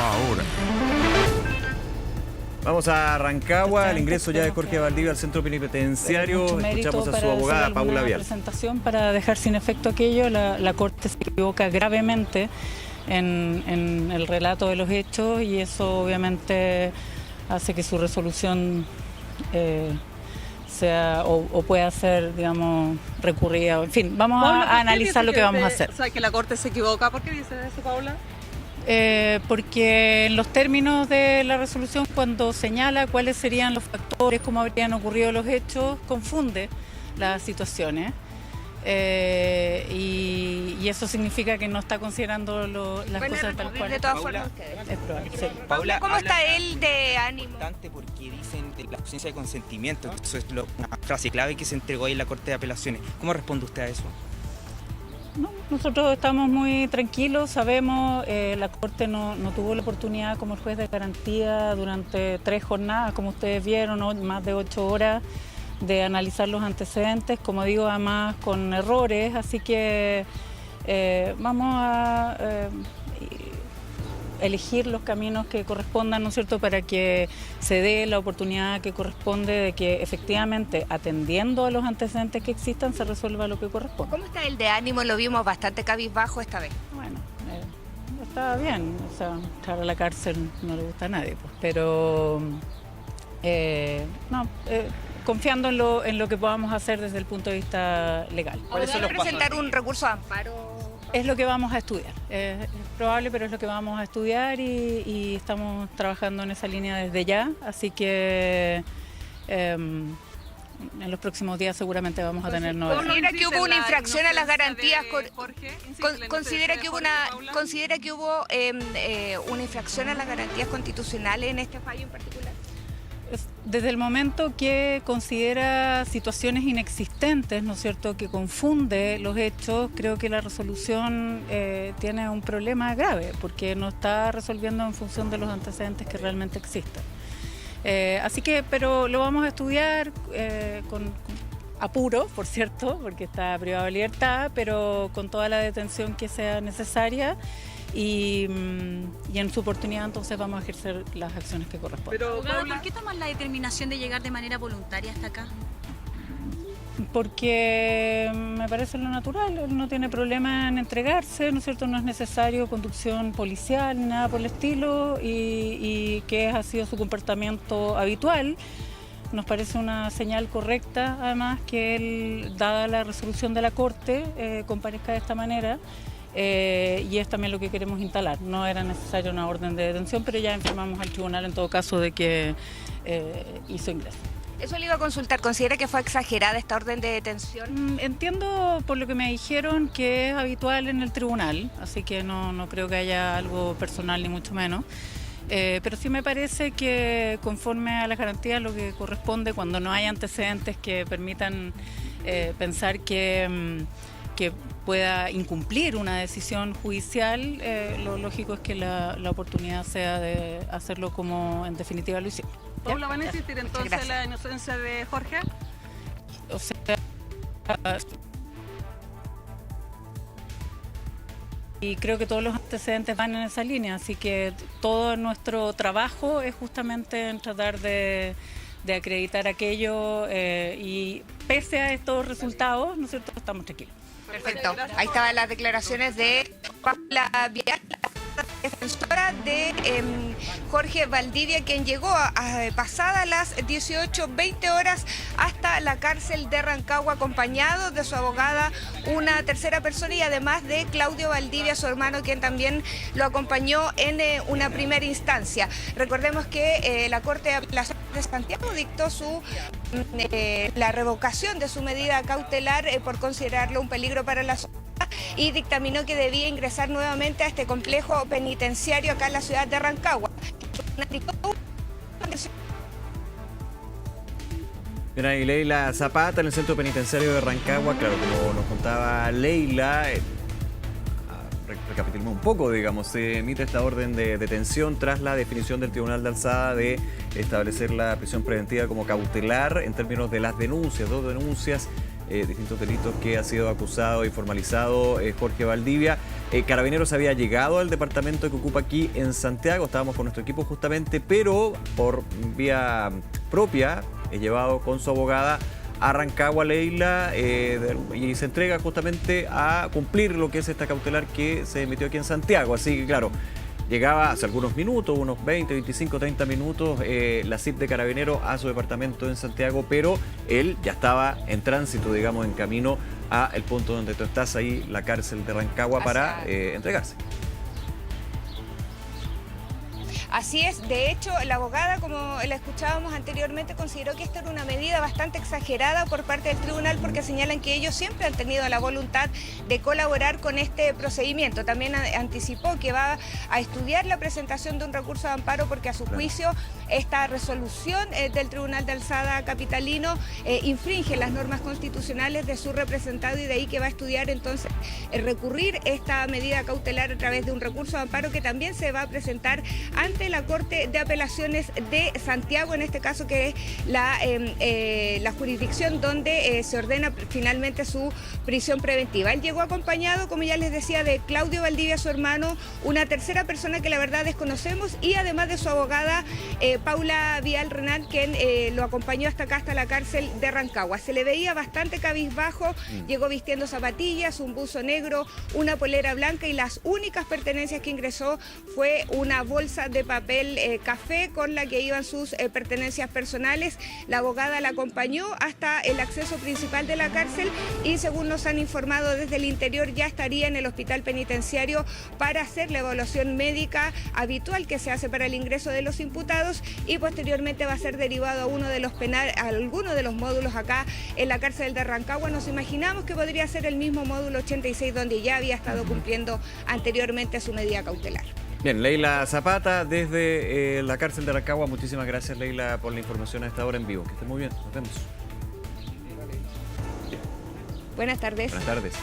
ahora. Vamos a Rancagua, el ingreso ya de Jorge Valdivia al centro penitenciario. Escuchamos a su abogada, Paula Vial. Presentación para dejar sin efecto aquello. La Corte se equivoca gravemente en el relato de los hechos y eso obviamente hace que su resolución sea o pueda ser, digamos, recurrida. En fin, vamos a analizar lo que vamos a hacer. O sea, que la Corte se equivoca. ¿Por qué dice eso, Paula? Porque en los términos de la resolución, cuando señala cuáles serían los factores, cómo habrían ocurrido los hechos, confunde las situaciones. Y eso significa que no está considerando las cosas tal cual. De todas formas, es probable, sí. Paula, ¿cómo está él de ánimo? Porque dicen de la ausencia de consentimiento, eso es una frase clave que se entregó ahí en la Corte de Apelaciones. ¿Cómo responde usted a eso? No, nosotros estamos muy tranquilos, sabemos, la Corte no tuvo la oportunidad como juez de garantía durante 3 jornadas, como ustedes vieron, ¿no? Más de 8 horas de analizar los antecedentes, como digo, además con errores, así que vamos a elegir los caminos que correspondan, ¿no es cierto?, para que se dé la oportunidad que corresponde de que efectivamente, atendiendo a los antecedentes que existan, se resuelva lo que corresponde. ¿Cómo está él de ánimo? Lo vimos bastante cabizbajo esta vez. Bueno, está bien, o sea, entrar a la cárcel no le gusta a nadie, pues, pero confiando en lo que podamos hacer desde el punto de vista legal. ¿Puede presentar un recurso de amparo? Es lo que vamos a estudiar. Es probable, pero es lo que vamos a estudiar y estamos trabajando en esa línea desde ya, así que en los próximos días seguramente vamos a tener novedades. ¿Considera que hubo una infracción a las garantías? ¿Considera que hubo una infracción a las garantías constitucionales en este fallo en particular? Desde el momento que considera situaciones inexistentes, ¿no es cierto?, que confunde los hechos, creo que la resolución tiene un problema grave, porque no está resolviendo en función de los antecedentes que realmente existen. Así que, pero lo vamos a estudiar con apuro, por cierto, porque está privado de libertad, pero con toda la detención que sea necesaria. Y en su oportunidad entonces vamos a ejercer las acciones que corresponden. Pero, Abogada, ¿por qué toman la determinación de llegar de manera voluntaria hasta acá? Porque me parece lo natural, él no tiene problema en entregarse, ¿no es cierto? No es necesario conducción policial ni nada por el estilo y que ha sido su comportamiento habitual. Nos parece una señal correcta, además, que él, dada la resolución de la Corte, comparezca de esta manera. Y es también lo que queremos instalar. No era necesaria una orden de detención, pero ya informamos al tribunal en todo caso de que hizo ingreso. Eso le iba a consultar. ¿Considera que fue exagerada esta orden de detención? Entiendo por lo que me dijeron que es habitual en el tribunal, así que no creo que haya algo personal ni mucho menos. Pero sí me parece que conforme a las garantías lo que corresponde cuando no hay antecedentes que permitan pensar que pueda incumplir una decisión judicial, lo lógico es que la oportunidad sea de hacerlo como en definitiva lo hicimos. Paula, ¿van a insistir entonces la inocencia de Jorge? O sea, y creo que todos los antecedentes van en esa línea, así que todo nuestro trabajo es justamente en tratar de acreditar aquello y pese a estos resultados, ¿no es cierto?, estamos tranquilos. Perfecto. Ahí estaban las declaraciones de Paula Vial, defensora de Jorge Valdivia, quien llegó pasadas las 18:20 horas hasta la cárcel de Rancagua, acompañado de su abogada, una tercera persona, y además de Claudio Valdivia, su hermano, quien también lo acompañó en una primera instancia. Recordemos que la Corte de Apelaciones de Santiago dictó la revocación de su medida cautelar por considerarlo un peligro para la sociedad y dictaminó que debía ingresar nuevamente a este complejo penitenciario acá en la ciudad de Rancagua. Bien, ahí Leila Zapata en el centro penitenciario de Rancagua, claro, como nos contaba Leila, recapitulemos un poco, digamos, se emite esta orden de detención tras la definición del Tribunal de Alzada de establecer la prisión preventiva como cautelar en términos de las denuncias, 2 denuncias, distintos delitos que ha sido acusado y formalizado Jorge Valdivia. Carabineros había llegado al departamento que ocupa aquí en Santiago, estábamos con nuestro equipo justamente, pero por vía propia, he llevado con su abogada a Rancagua, Leila, y se entrega justamente a cumplir lo que es esta cautelar que se emitió aquí en Santiago. Así que claro, llegaba hace algunos minutos, unos 20, 25, 30 minutos, la CIP de Carabineros a su departamento en Santiago, pero él ya estaba en tránsito, digamos, en camino a el punto donde tú estás, ahí la cárcel de Rancagua, para entregarse. Así es, de hecho, la abogada, como la escuchábamos anteriormente, consideró que esta era una medida bastante exagerada por parte del tribunal porque señalan que ellos siempre han tenido la voluntad de colaborar con este procedimiento. También anticipó que va a estudiar la presentación de un recurso de amparo porque a su juicio esta resolución del Tribunal de Alzada capitalino infringe las normas constitucionales de su representado y de ahí que va a estudiar entonces recurrir esta medida cautelar a través de un recurso de amparo que también se va a presentar ante la Corte de Apelaciones de Santiago, en este caso que es la jurisdicción donde se ordena finalmente su prisión preventiva. Él llegó acompañado, como ya les decía, de Claudio Valdivia, su hermano, una tercera persona que la verdad desconocemos, y además de su abogada Paula Vial Renal, quien lo acompañó hasta acá, hasta la cárcel de Rancagua. Se le veía bastante cabizbajo, llegó vistiendo zapatillas, un buzo negro, una polera blanca, y las únicas pertenencias que ingresó fue una bolsa de papel café con la que iban sus pertenencias personales. La abogada la acompañó hasta el acceso principal de la cárcel y, según nos han informado desde el interior, ya estaría en el hospital penitenciario para hacer la evaluación médica habitual que se hace para el ingreso de los imputados, y posteriormente va a ser derivado a uno de los a alguno de los módulos acá en la cárcel de Rancagua. Nos imaginamos que podría ser el mismo módulo 86 donde ya había estado cumpliendo anteriormente su medida cautelar. Bien, Leila Zapata desde la cárcel de Rancagua. Muchísimas gracias, Leila, por la información a esta hora en vivo. Que esté muy bien, nos vemos. Buenas tardes. Buenas tardes.